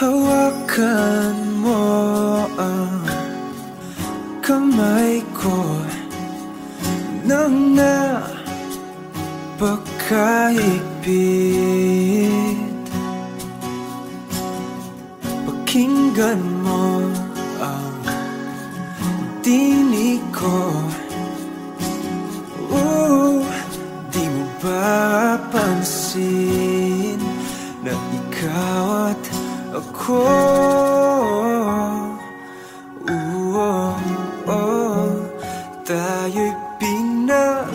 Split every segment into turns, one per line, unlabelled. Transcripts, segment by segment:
Hawakan mo ang kamay ko nang napakahigpit. Pakinggan mo ang tinig ko. Di mo ba pansin na ikaw at ako? Tayo'y pinagtagpo.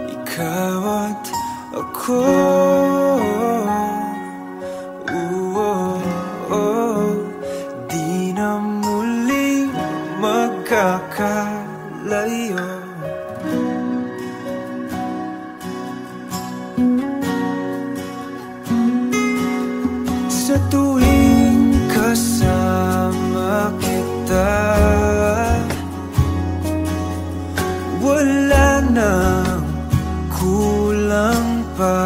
Ikaw at ako. Di na muling magkakalayo. Sa tuwing kasama kita, wala nang kulang pa.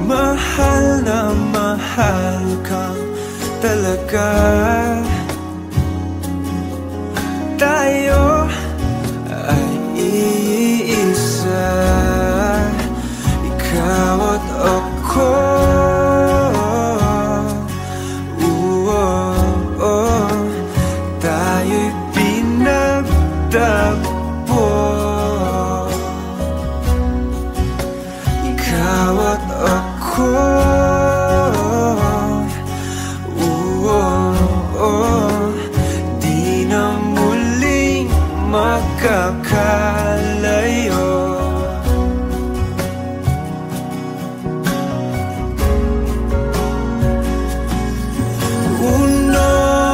Mahal na mahal kang talaga. Tayo ay iisa, ikaw at ako. Tayo'y pinagtagpo. Ikaw at ako. Di na muling magkakalayo.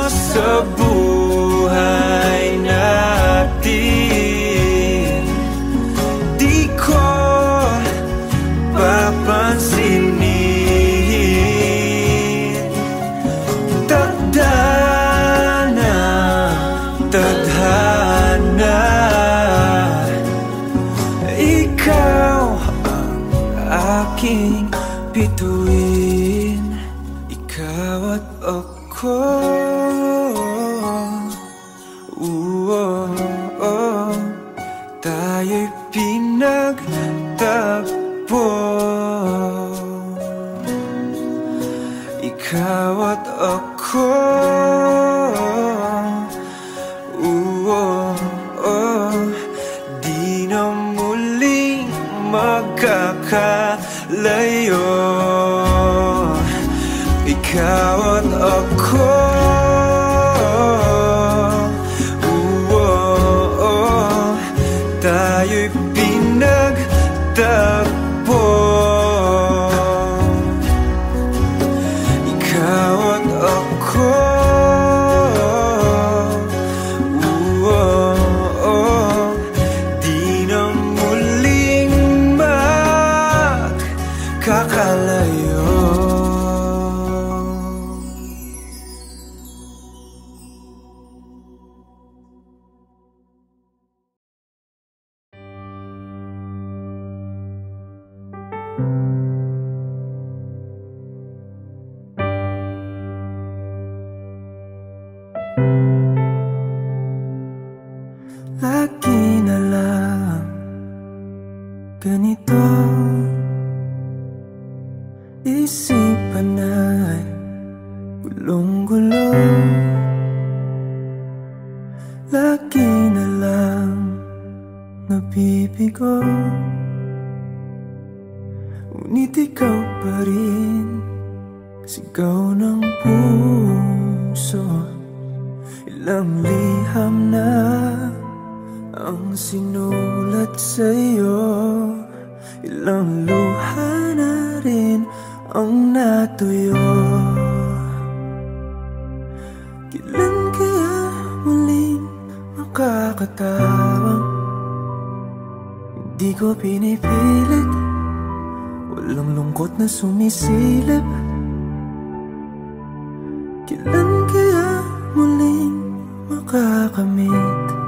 Sa buhay natin, di ko papansinin. Tadhana, tadhana, ikaw ang aking bituin. Ikaw at ako. Tayo'y pinagtagpo. Ikaw at ako. Di na muling magkakalayo. Ikaw at ako. Tayo'y pinagtagpo. Ikaw at ako. Di na muling magkakalayo. Lagi na lang ganito, isipan ay gulong-gulo. Lagi na lang nabibigo, ngunit ikaw pa rin sigaw ng puso. Ilang liham na ang sinulat sa'yo, ilang luha na rin ang natuyo. Kailan kaya muling makakatawang? Hindi ko pinipilit, walang lungkot na sumisilip. Kailan kaya muling makakamit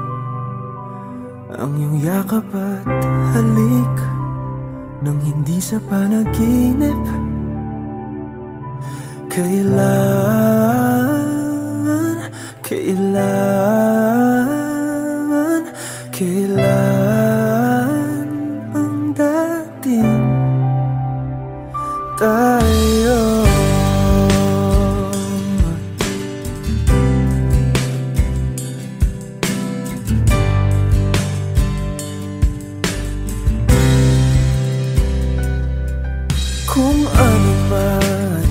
ang iyong yakap at halik nang hindi sa panaginip. Kailan ang dating tayo? Kung ano man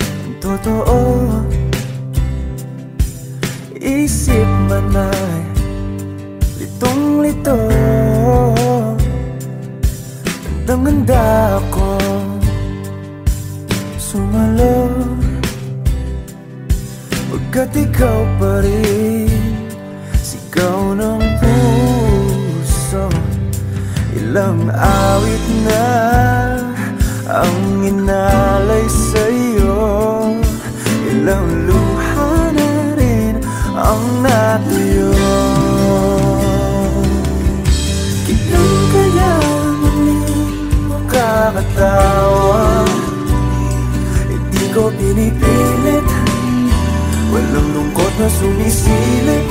ang totoo, isip man ay litong-lito. Handang-handa ako sumalo, pagkat ikaw pa rin sigaw ng puso. Ilang awit na ang inalay sa'yo, ilang luha na rin ang natuyo. Kailan kaya muling makakatawa? Hindi ko pinipilit, walang lungkot na sumisilip.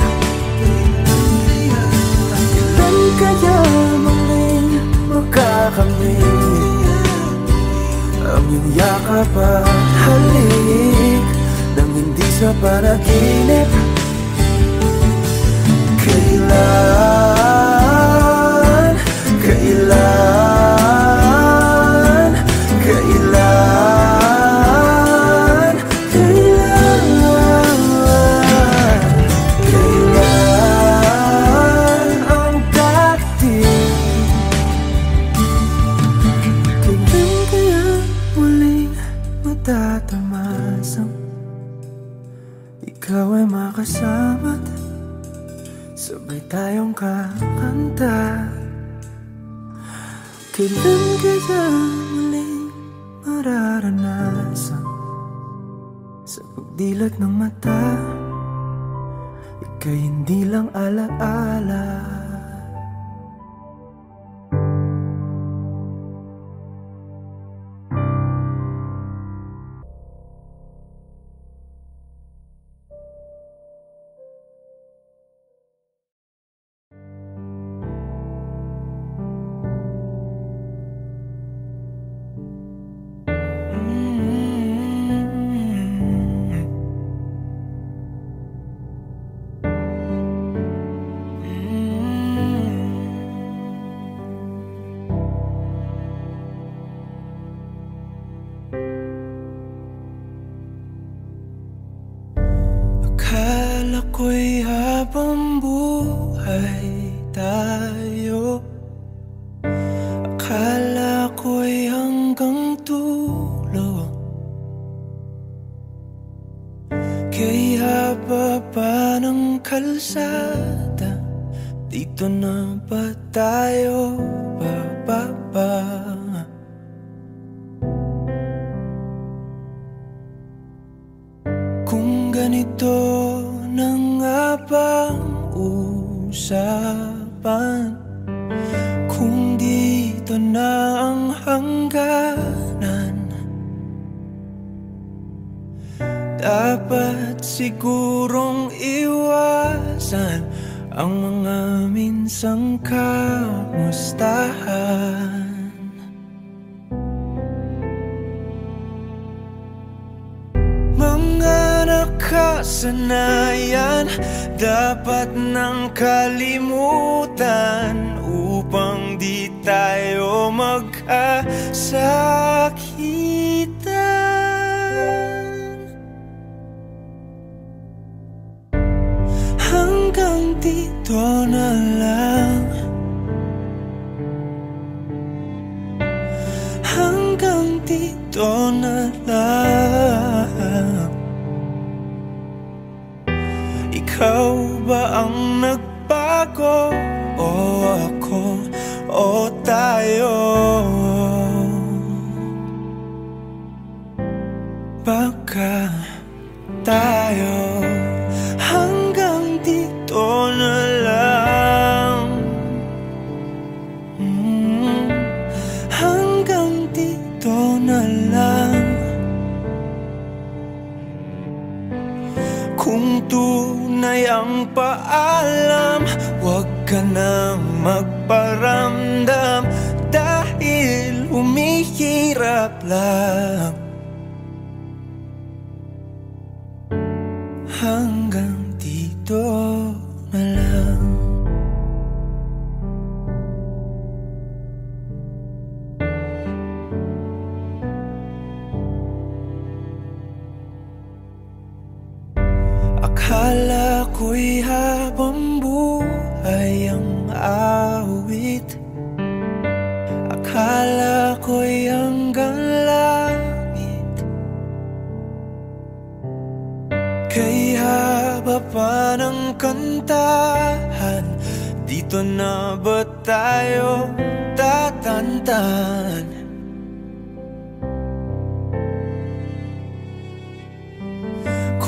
Kailan kaya muling makakamit ang iyong yakap at halik nang hindi sa panaginip? Kailan, kailan, kailan, kailan, kailan ang dating? Kailan kaya muling matatamasang ikaw ay makasama't sabay tayong kakanta? Kailan kaya muling mararanasan sa pagdilat ng mata ika'y hindi lang alaala? Akala ko'y habang buhay tayo, akala ko'y hanggang dulo. Kaya baba ng kalsada, dito na ba tayo bababa? Kung ganito na nga bang usapan, kung dito na ang hangganan, dapat sigurong iwasan ang mga minsang kamustahan. Mga nakasanayan dapat nang kalimutan upang di tayo magkasakitan. Hanggang dito na lang, hanggang dito na lang. Ikaw ba ang nagbago o ako o tayo? Baka tayo hanggang dito na lang. Kung tunay ang paalam, huwag ka nang magparamdam, dahil humihirap lang. Hanggang dito na lang. Akala ko'y habang buhay ang awit, akala ko'y hanggang langit. Kay haba pa ng kantahan, dito na ba tayo tatantan?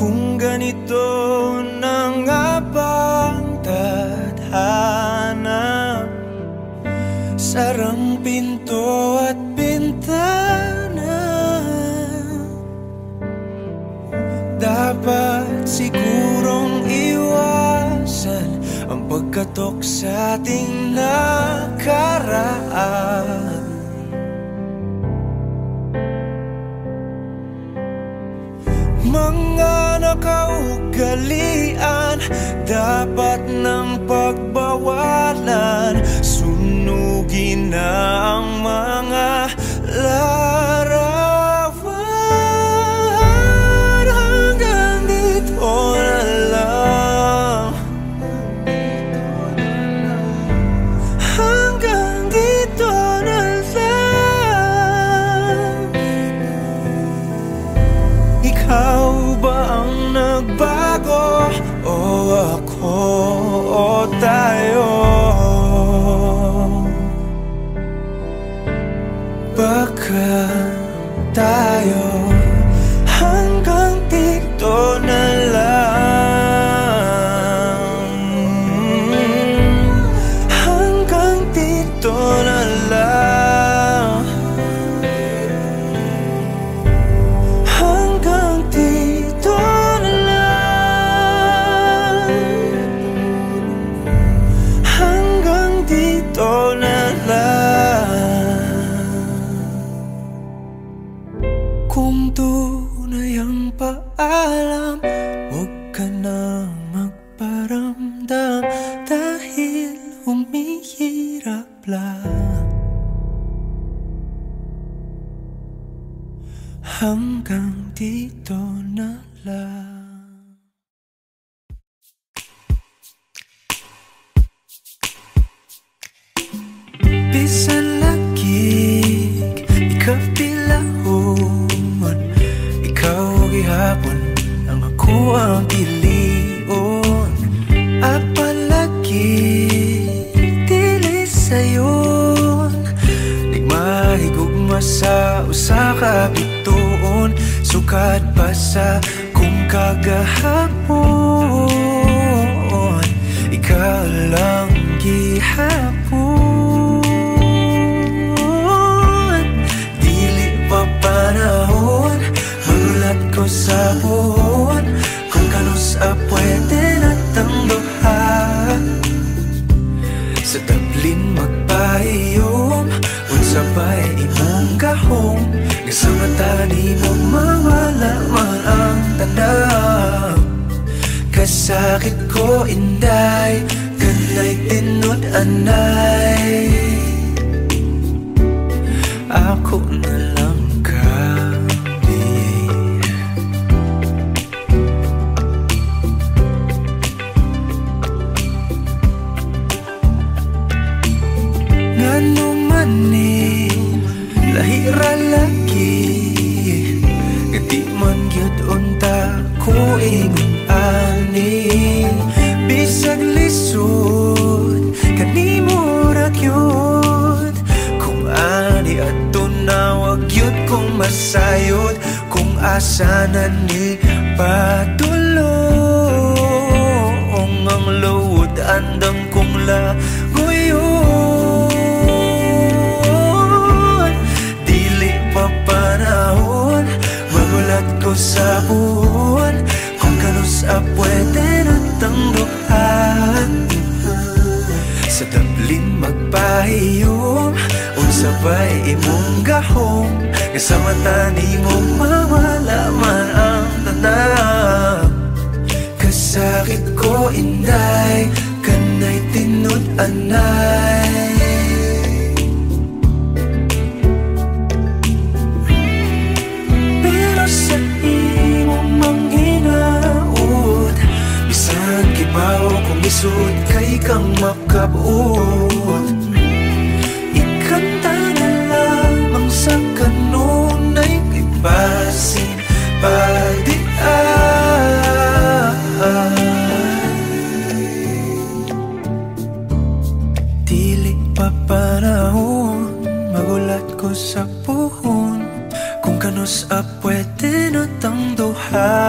Kung ganito na nga bang tadhana, sarang pinto at bintana, dapat sigurong iwasan ang pagkatok sa ating nakaraan. Mga nakaugalian dapat ng pagbawalan, sunugin na ang mga larawan. Hanggang dito na lang, hanggang dito na lang. Ikaw ba ang nagbago, o ako, o tayo? Baka tayo hanggang dito na lang, hanggang dito na lang, hanggang dito na lang, hanggang dito na lang. Kung tunay ang paalam, huwag ka na magparamdam, dahil humihirap lang. Hanggang dito na lang. Bisan lagig, ikaw pilahon, ikaw gihapon, ang ako ang pilion. Apalagi dili sayon, di mahigugma sa usa ka bituon, sukad pa sa kung kagahapon, ikaw lang gihapon. Dili pa panahon, magulat ko sa buhon, kung kanus pwede natang duha. Sa tablin magpahiyom, unsa ba'y imong gahom, nga sa mata ni mo mawala man ang tandam. Kasakit ko inday, kanay tinod anay, ako na lang lahira lagi, gati man gyud unta ko ingon ani. Bisag lisod kanimo ra gyud, kung ani adto na wag gyud kong masayod, kung asa na ni padulong ang load andam kong laguyon. Panahon, magulat ko sa buwan, kung kanus sabay imong gahom, nga sa mata nimo mawala man ang tanan. Kasakit ko inday, kanay tinud-anay. Pero sa imong manghinaot, bisan kibaw kung isod kay kang makabot. Ikanta na lamang sa kanunay ipasin pagdiay. Dili pa panahon, magulat ko sa puhon, kung kanus pwede na tang duha.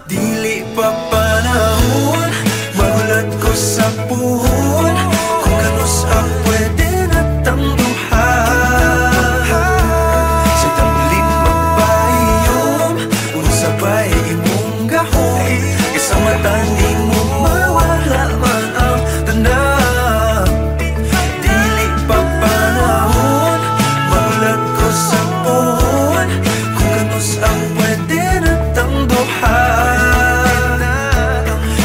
Dili pa panahon, magulat ko sa puhon, kung kanus pwede na tang duha. Sa tamlin magbayom, kung sabay imong gahom, kasama taning mo mawala man ang tanan. Dili pa panahon, magulat ko sa puhon, kung kanus pwede na tang duha.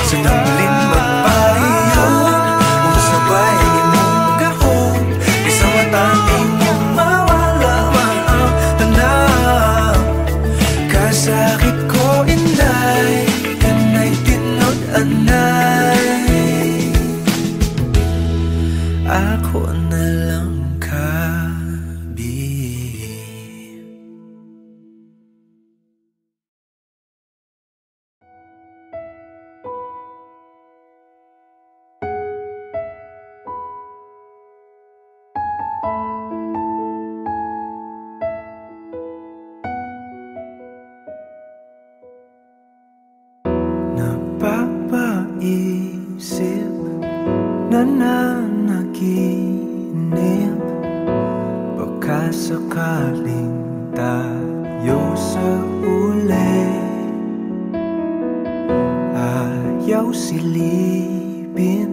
Sa tamlin magbayom, kung sabay imong gahom, kasama taning mo mawala man ang tanan. Kasakit ko inday, kanay tinud-anay. Ako na lang kabi. Napapaisip, nananaginip, baka sakaling tayo sa uli. Ayaw silipin,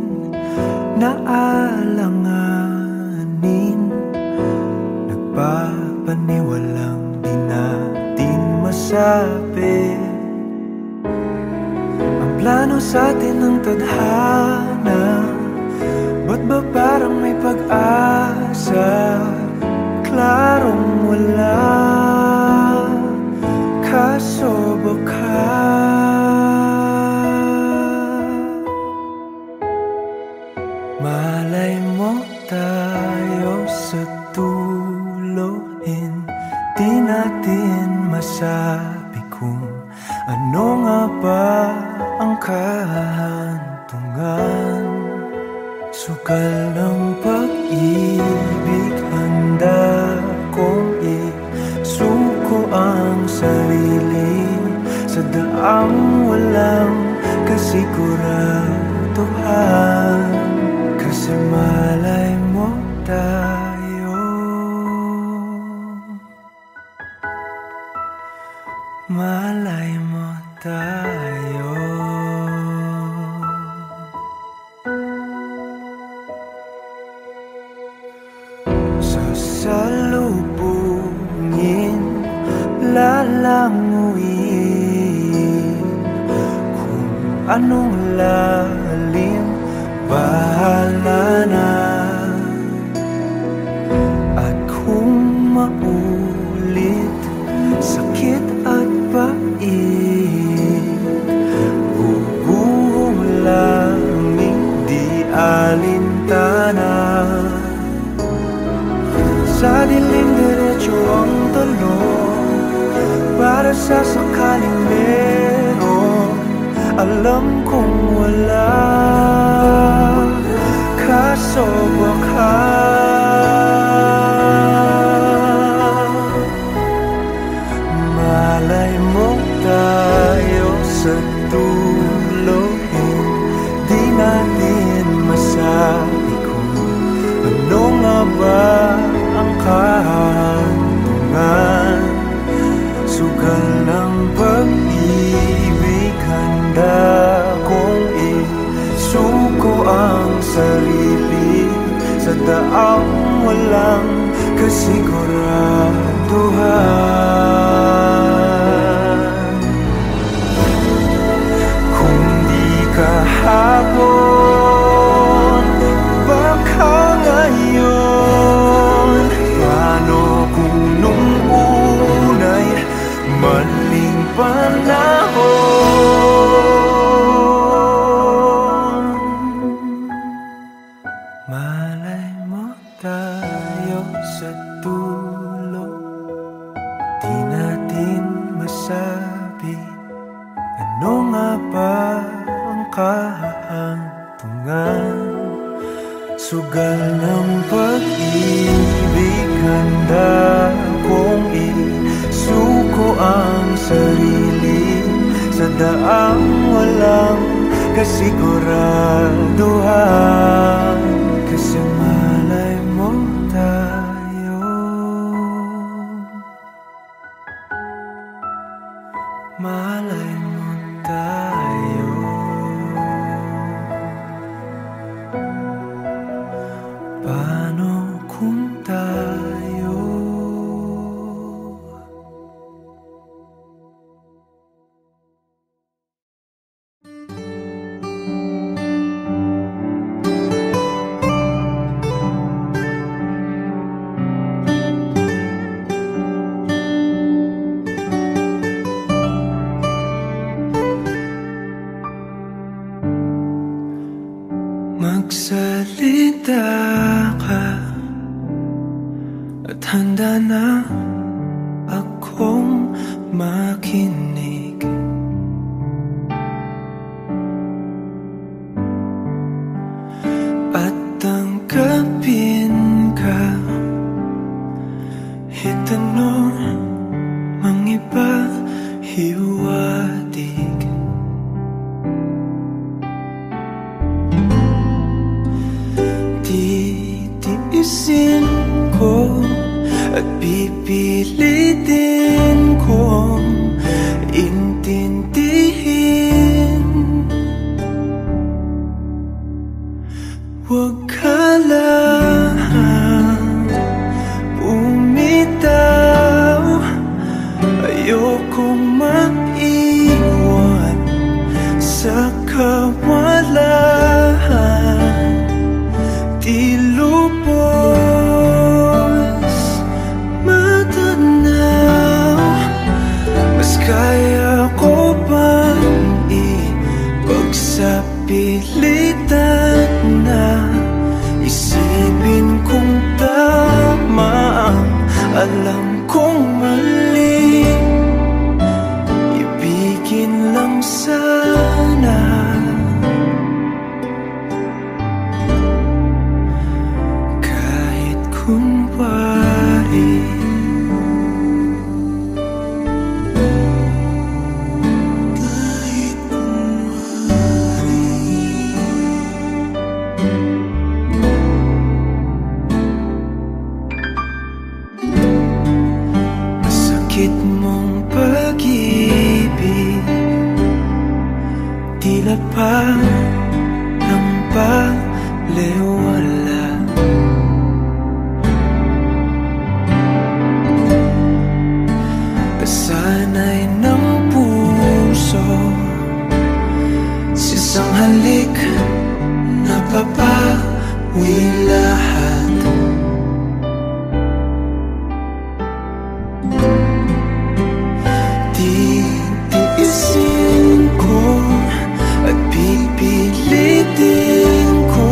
naalanganin, nagpapaniwalang di natin masabi. Ang plano sa atin ng tadhana, ba't ba parang may pag-asa? Klarong wala, kaso baka malay mo tayo sa tuloyin. Di natin masabi kung ano nga ba ang kahantungan. Sukal ng pag-ibig, handa kong isuko ang sarili sa daang walang kasiguraduhan. Kasi malay mo tayo, malay mo tayo. Sasalubungin, lalanguin, kung anong lalim, bahala na. At kung maulit, sakit at pait, bubuhong langing di alintana. Sa dilim diretso ang talon, para sa sakaling meron. Alam kong wala, kaso baka malay mo tayo sa tuloyin. Di natin masabi kung ano nga ba ang kahantungan. Sugal ng pag-ibig, handa kong isuko ang sarili sa daang walang kasiguraduhan. Kung di kahapon, baka ngayon. Paano kung nung unay maling panahon? Malay mo tayo sa dulo, di natin masabi ano nga ba ang kahantungan. Sugal ng pag-ibig, handa kong isuko ang sarili sa daang walang kasiguraduhan. Kasi malay mo tayo, malay mo tayo. Paano kung tayo magsalita ka at handa na akong makinig. At tanggapin ka, itanong mang iba hiwatig. Titiisin ko at pipilitin kong intindihin. Huwag ka lang bumitaw, ayokong maiwan sa kawalan. Di lubos matanaw, mas kaya ko bang ipagsapilitan na isipin kung tama ang alam kong mali. Ibigin lang sana kunwari. Kahit kunwari. Masakit mong pag-ibig, tila pa ng paliwala. Sana'y ng puso sa isang halik na papawi lahat. Titiisin ko at pipilitin ko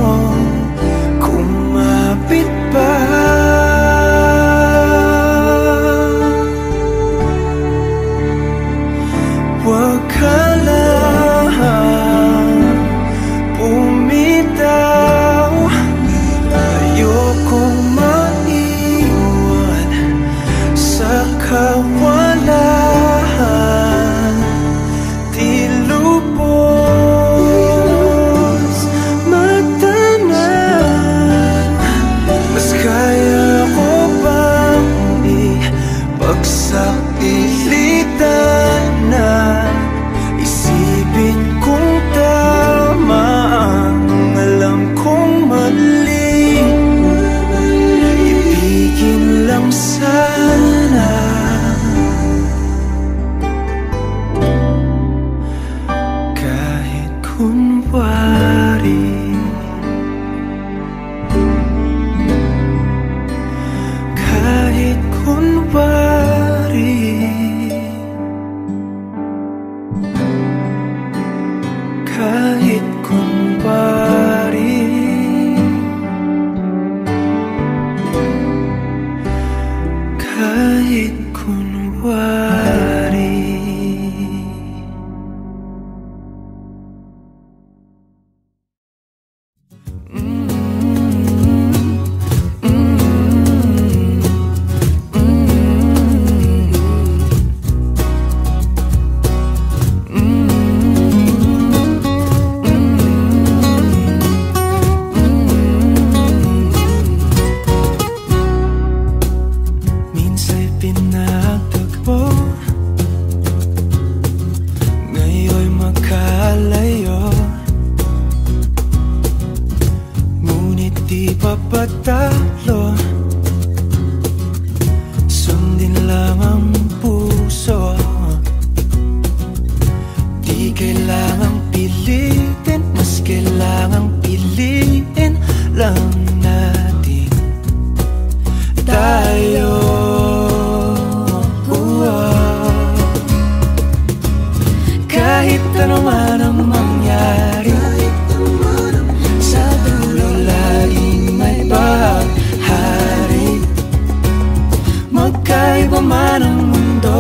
kumapit pa. Huwag ka lang bumitaw, ayokong maiwan sa kawalan. Di lubos matanaw, mas kaya ko bang ipagsapilitan na kahit ano man ang mangyari, sa dulo laging may bahari. Magkaiba man ang mundo,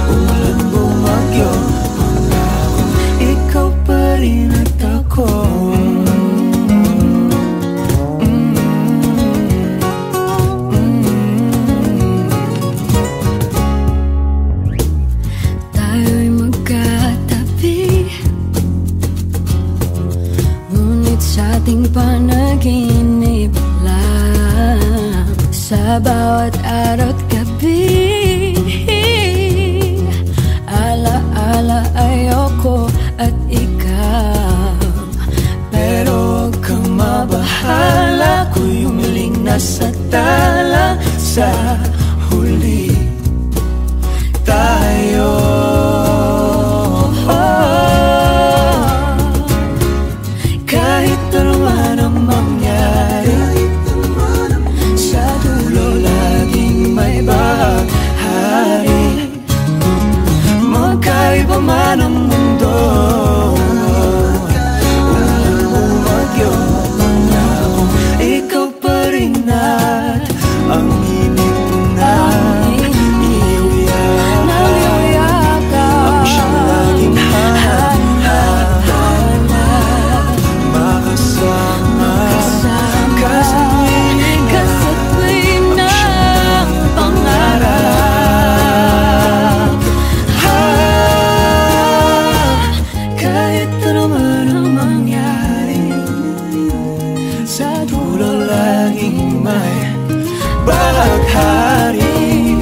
umulan bumagyo, pangako ikaw pa rin at ako. Tayo'y magkatabi, ngunit sa ating panaginip lang. Sa bawat araw at gabi, ala-ala ayoko at ikaw. Pero huwag kang mabahala, ako'y umiling na sa tala. Sa huli tayo, kahit ano man ang mangyari, sa dulo laging may bahari. Magkaiba man ang mundo, walang bumagyo, pangako ikaw pa rin at ang init na iyong yakap, ang siyang laging hanap, makasama ka sa tuwing ng pangarap. Kahit ano man ang mangyari, sa dulo laging may bahaghari.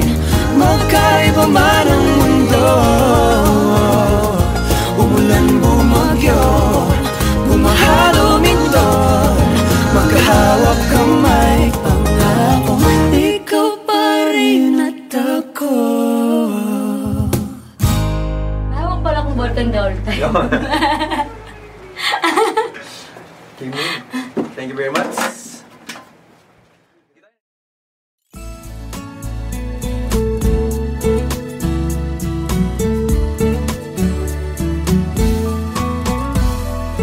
Magkaiba man ang mundo, umulan bumagyo, bumahalo minto, magkahawak kamay, pangako ikaw pa rin at ako.
Hawak pala kong bottom the all time.
Kimi, thank you very much.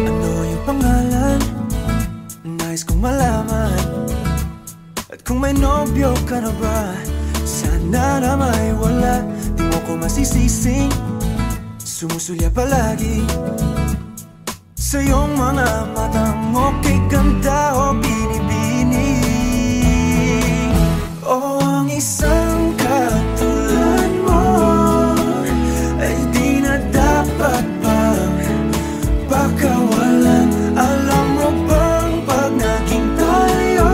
Ano yung pangalan? Nais kong malaman. At kung may nobyo ka na ba, sana na may wala. Di mo ko masisising, sumusulya palagi sa iyong mga matang okay ganda o binibini. O ang isang katulad mo ay di na dapat pang pakawalan. Alam mo bang pag naging tayo,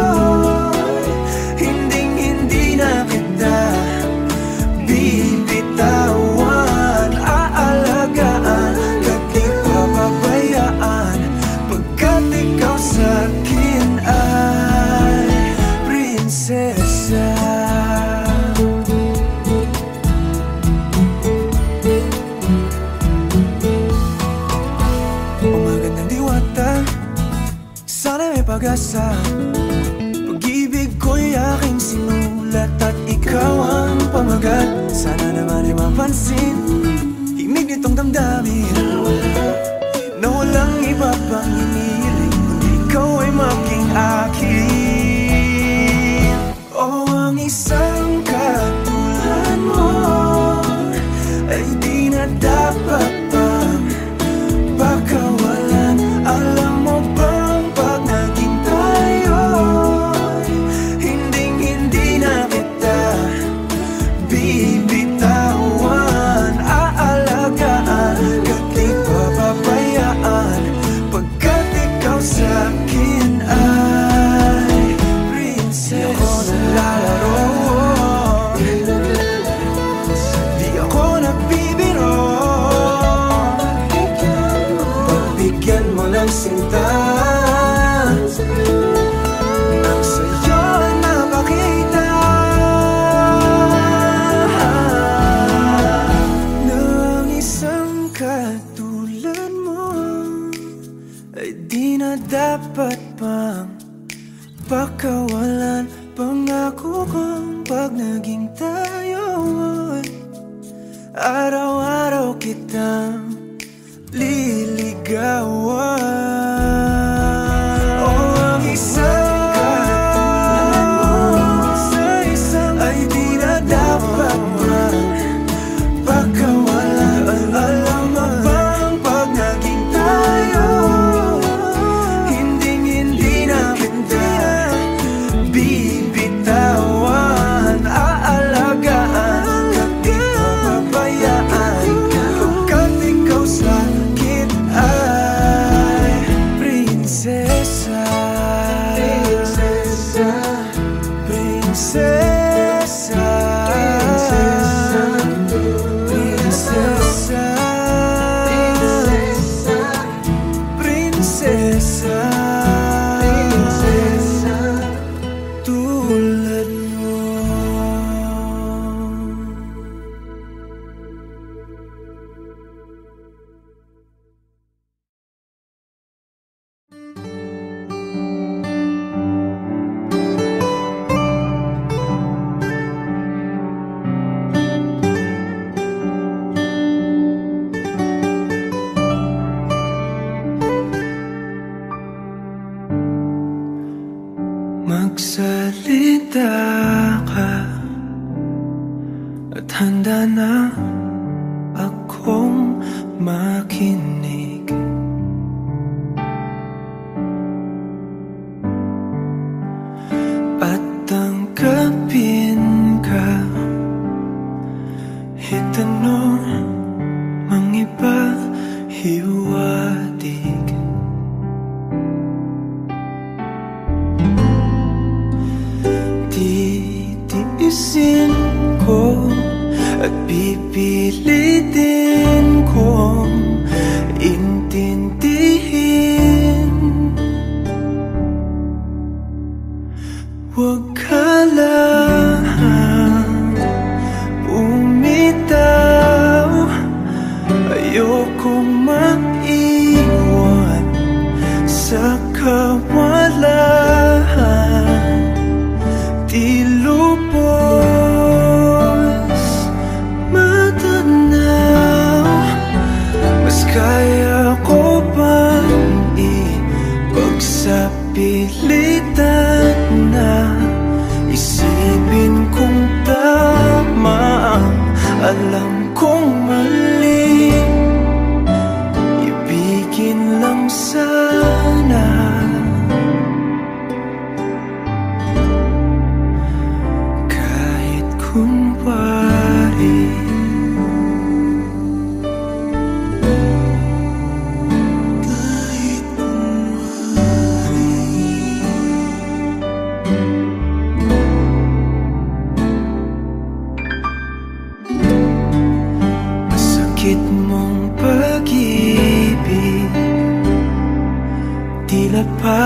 hinding-hindi na kita bibitawan, aalagaan, at di papabayaan, pagkat ikaw sa'kin ay prinsesa. Umagandang diwata, sana may pag-asa. Pag-ibig ko'y aking sinulat at ikaw ang pamagat. Sana naman ay mapansin himig nitong damdamin, na walang iba pang hiniling kundi ikaw ay maging akin. O ang isang katulad mo ay di na dapat pang pakawalan. Alam mo bang pag naging tayo, hinding-hindi na kita bibitawan, aalagaan, at di papabayaan, pagkat ikaw sa'kin ay prinsesa. Di ako naglalaro, di ako nagbibiro, pagbigyan mo ng sinta, ang sayo ay mapakita ng isang katulad mo ay di na dapat pang pakawalan. Pangako kong pag naging tayo, araw-araw kitang liligawan. O ang isang katulad mo sa isang ay di na dapat magpakawalan. Alam mo bang pag naging tayo, hinding-hindi na kita bibitawan. Aalagaan ka di papabayaan, pagkat ikaw sa akin ay prinsesa. Prinsesa, prinsesa, prinsesa, prinsesa, prinsesa, tulad mo. Magsalita ka at handa na akong makinig. At tanggapin ka, itanong mang iba hiwatig. Titiisin ko at pipilitin kong intindihin. Huwag ka lang bumitaw, ayokong maiwan sa kawalan. Di lubos matanaw, mas kaya ko bang ipagsapilitan na isipin kung tama ang alam kong mali. Ibigin lang sana kunwari. Kahit kunwari. Masakit mong pag-ibig, tila pa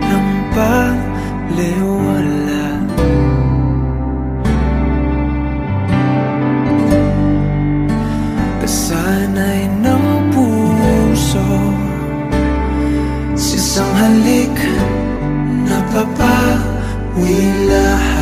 ng paglewala. Sana'y ng puso sa isang halik na papawi lahat.